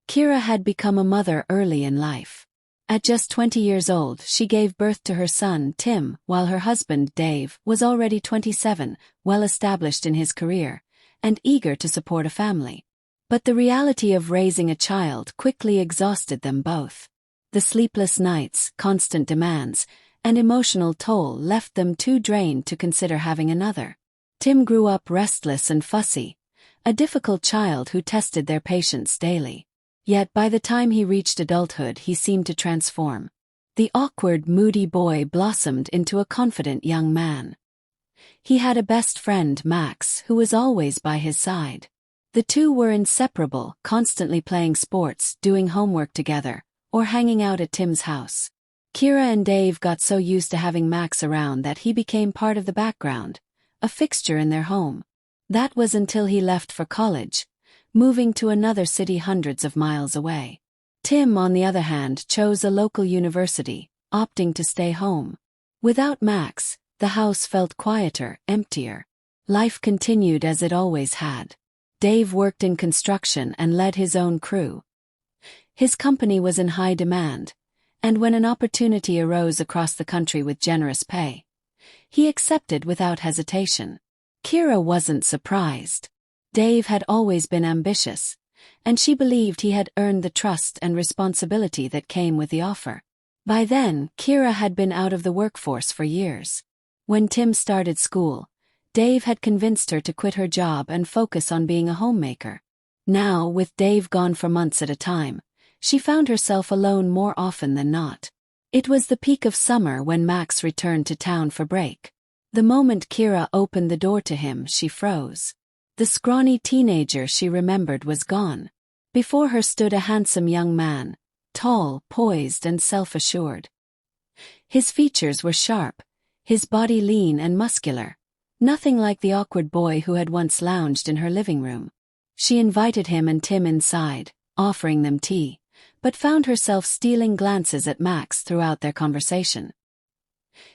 Kira had become a mother early in life. At just 20 years old, she gave birth to her son, Tim, while her husband, Dave, was already 27, well established in his career, and eager to support a family. But the reality of raising a child quickly exhausted them both. The sleepless nights, constant demands, and emotional toll left them too drained to consider having another. Tim grew up restless and fussy, a difficult child who tested their patience daily. Yet by the time he reached adulthood, he seemed to transform. The awkward, moody boy blossomed into a confident young man. He had a best friend, Max, who was always by his side. The two were inseparable, constantly playing sports, doing homework together, or hanging out at Tim's house. Kira and Dave got so used to having Max around that he became part of the background, a fixture in their home. That was until he left for college, moving to another city hundreds of miles away. Tim, on the other hand, chose a local university, opting to stay home. Without Max, the house felt quieter, emptier. Life continued as it always had. Dave worked in construction and led his own crew. His company was in high demand, and when an opportunity arose across the country with generous pay, he accepted without hesitation. Kira wasn't surprised. Dave had always been ambitious, and she believed he had earned the trust and responsibility that came with the offer. By then, Kira had been out of the workforce for years. When Tim started school, Dave had convinced her to quit her job and focus on being a homemaker. Now, with Dave gone for months at a time, she found herself alone more often than not. It was the peak of summer when Max returned to town for break. The moment Kira opened the door to him, she froze. The scrawny teenager she remembered was gone. Before her stood a handsome young man, tall, poised, and self-assured. His features were sharp, his body lean and muscular, nothing like the awkward boy who had once lounged in her living room. She invited him and Tim inside, offering them tea, but found herself stealing glances at Max throughout their conversation.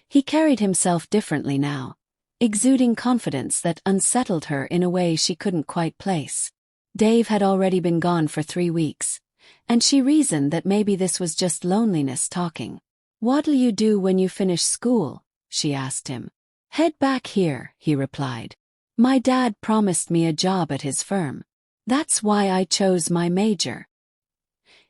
He carried himself differently now, exuding confidence that unsettled her in a way she couldn't quite place. Dave had already been gone for 3 weeks, and she reasoned that maybe this was just loneliness talking. "What'll you do when you finish school?" she asked him. "Head back here," he replied. "My dad promised me a job at his firm. That's why I chose my major."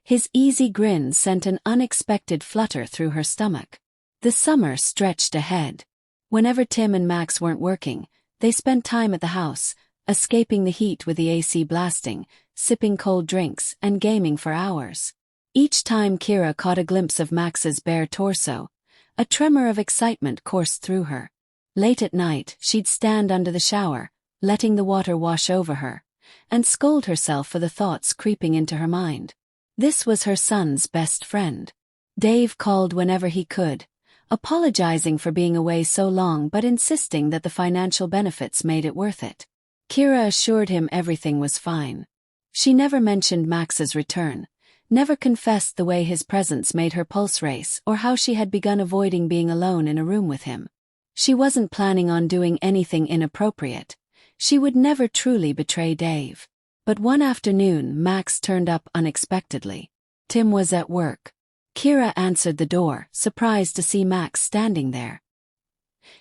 His easy grin sent an unexpected flutter through her stomach. The summer stretched ahead. Whenever Tim and Max weren't working, they spent time at the house, escaping the heat with the AC blasting, sipping cold drinks, and gaming for hours. Each time Kira caught a glimpse of Max's bare torso, a tremor of excitement coursed through her. Late at night, she'd stand under the shower, letting the water wash over her, and scold herself for the thoughts creeping into her mind. This was her son's best friend. Dave called whenever he could, apologizing for being away so long but insisting that the financial benefits made it worth it. Kira assured him everything was fine. She never mentioned Max's return, never confessed the way his presence made her pulse race or how she had begun avoiding being alone in a room with him. She wasn't planning on doing anything inappropriate. She would never truly betray Dave. But one afternoon, Max turned up unexpectedly. Tim was at work. Kira answered the door, surprised to see Max standing there.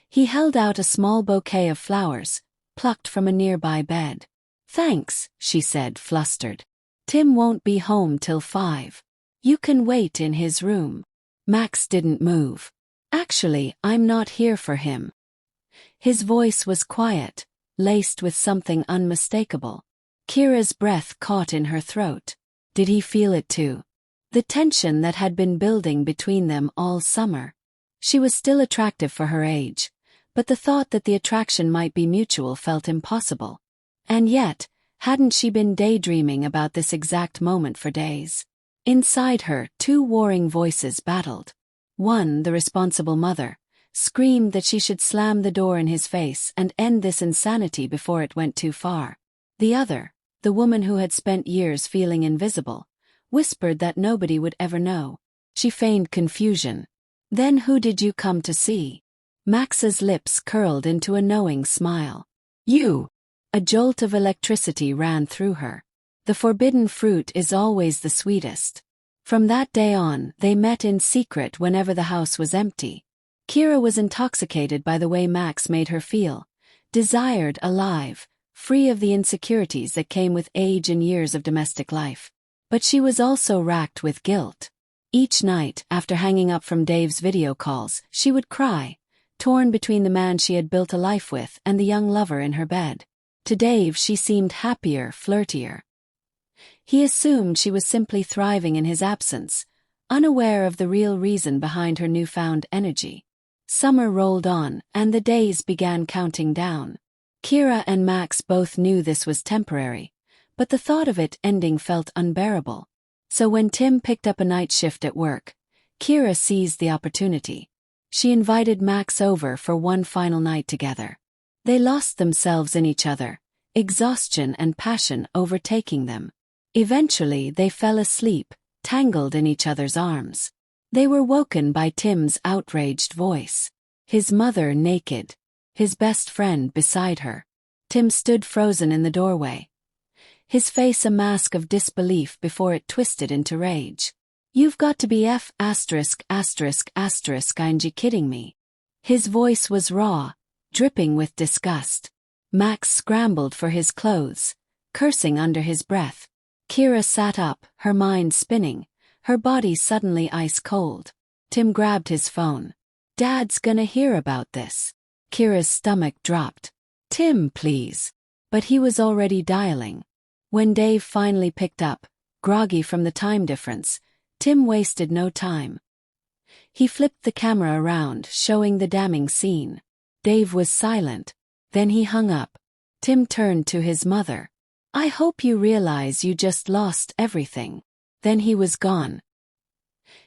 He held out a small bouquet of flowers, plucked from a nearby bed. "Thanks," she said, flustered. "Tim won't be home till 5. You can wait in his room." Max didn't move. "Actually, I'm not here for him." His voice was quiet, laced with something unmistakable. Kira's breath caught in her throat. Did he feel it too? The tension that had been building between them all summer. She was still attractive for her age, but the thought that the attraction might be mutual felt impossible. And yet, hadn't she been daydreaming about this exact moment for days? Inside her, 2 warring voices battled. One, the responsible mother, screamed that she should slam the door in his face and end this insanity before it went too far. The other, the woman who had spent years feeling invisible, whispered that nobody would ever know. She feigned confusion. "Then who did you come to see?" Max's lips curled into a knowing smile. "You!" A jolt of electricity ran through her. The forbidden fruit is always the sweetest. From that day on, they met in secret whenever the house was empty. Kira was intoxicated by the way Max made her feel, desired, alive, free of the insecurities that came with age and years of domestic life. But she was also racked with guilt. Each night, after hanging up from Dave's video calls, she would cry, torn between the man she had built a life with and the young lover in her bed. To Dave she seemed happier, flirtier. He assumed she was simply thriving in his absence, unaware of the real reason behind her newfound energy. Summer rolled on, and the days began counting down. Kira and Max both knew this was temporary, but the thought of it ending felt unbearable. So when Tim picked up a night shift at work, Kira seized the opportunity. She invited Max over for one final night together. They lost themselves in each other, exhaustion and passion overtaking them. Eventually they fell asleep, tangled in each other's arms. They were woken by Tim's outraged voice. His mother naked. His best friend beside her. Tim stood frozen in the doorway. His face a mask of disbelief before it twisted into rage. "You've got to be ain't kidding me?" His voice was raw, dripping with disgust. Max scrambled for his clothes, cursing under his breath. Kira sat up, her mind spinning, her body suddenly ice cold. Tim grabbed his phone. "Dad's gonna hear about this." Kira's stomach dropped. "Tim, please." But he was already dialing. When Dave finally picked up, groggy from the time difference, Tim wasted no time. He flipped the camera around, showing the damning scene. Dave was silent. Then he hung up. Tim turned to his mother. "I hope you realize you just lost everything." Then he was gone.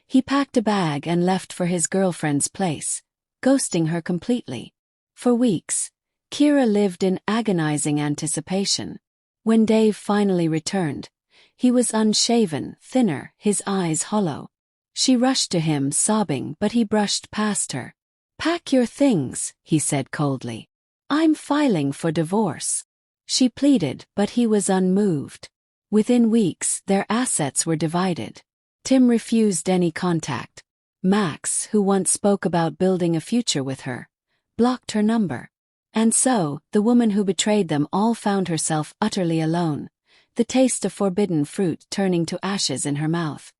He packed a bag and left for his girlfriend's place, ghosting her completely. For weeks, Kira lived in agonizing anticipation. When Dave finally returned, he was unshaven, thinner, his eyes hollow. She rushed to him, sobbing, but he brushed past her. "Pack your things," he said coldly. "I'm filing for divorce." She pleaded, but he was unmoved. Within weeks, their assets were divided. Tim refused any contact. Max, who once spoke about building a future with her, blocked her number. And so, the woman who betrayed them all found herself utterly alone, the taste of forbidden fruit turning to ashes in her mouth.